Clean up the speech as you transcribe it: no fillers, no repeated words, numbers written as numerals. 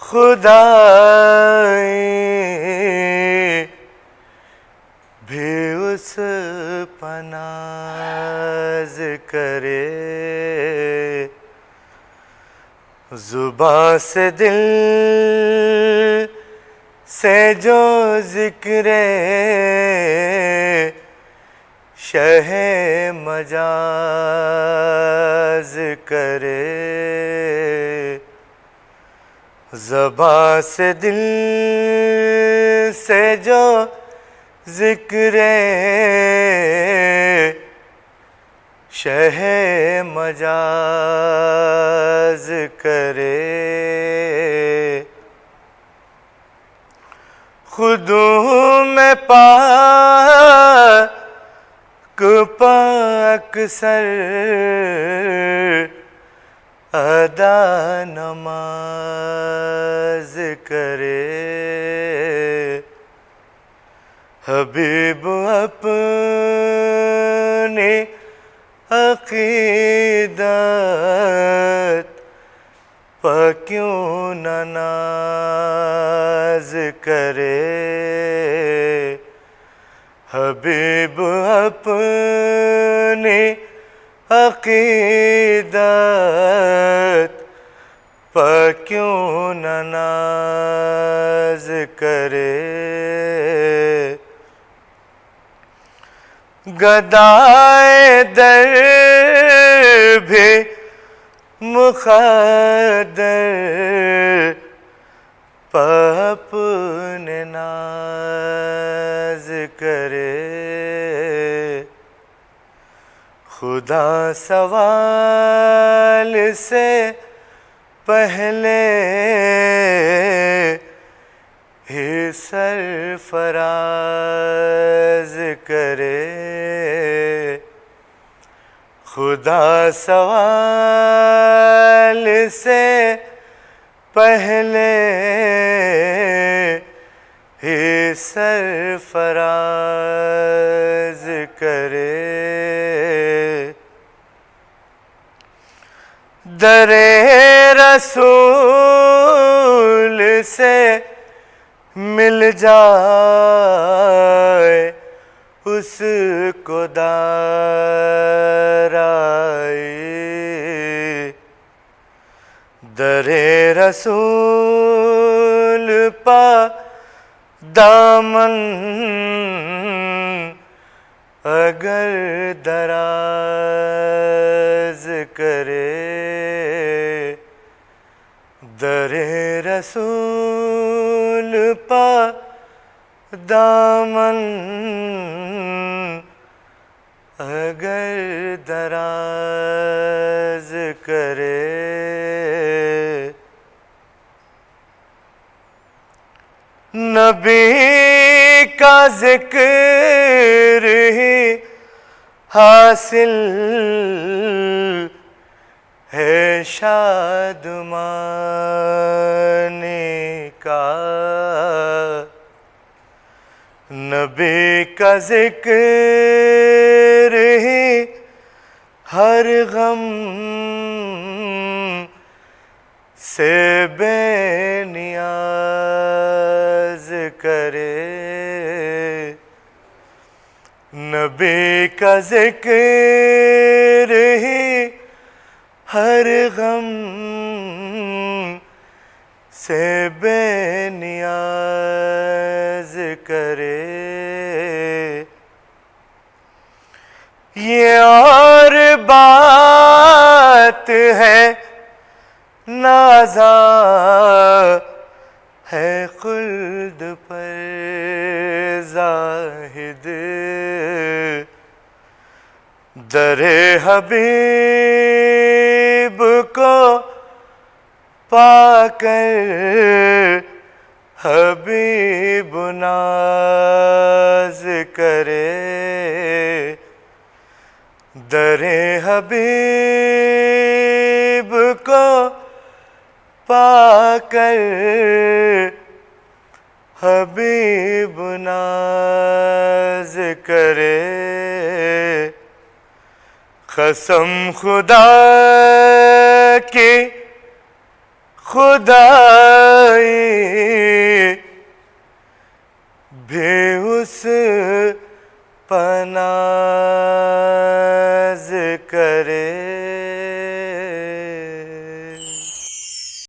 خدائے بھی اس پر ناز کرے، زباں سے دل سے جو ذکر شہ مجاز کرے، زباں سے دل سے جو ذکر شہ مجاز کرے، خود میں پاک پاک سر ادا نماز کرے، حبیب اپنی عقیدت پر کیوں نہ ناز کرے، حبیب اپنی عقیدت پر کیوں نہ ناز کرے، گدائے در بھی مخدر پر اپنے ناز کرے، خدا سوال سے پہلے ہی سرفراز کرے، خدا سوال سے پہلے ہی سرفراز کرے، در رسول سے مل جائے اس کو دار آئے، در رسول پا دامن اگر دراز کرے، در رسول پا دامن اگر دراز کرے، نبی کا ذکر ہی حاصل ہے شادمانی کا، نبی کا ذکر ہی ہر غم سے بے نیاز کرے، نبی کا ذکر ہی ہر غم سے بے نیاز کرے، یہ اور بات ہے نازاں ہے خلد پر زاہد، در حبیب کو پا کر حبیب ناز کرے، در حبیب کو پا کر حبیب ناز کرے، قسم خدا کی خدا خدائی بھی اس پناز کرے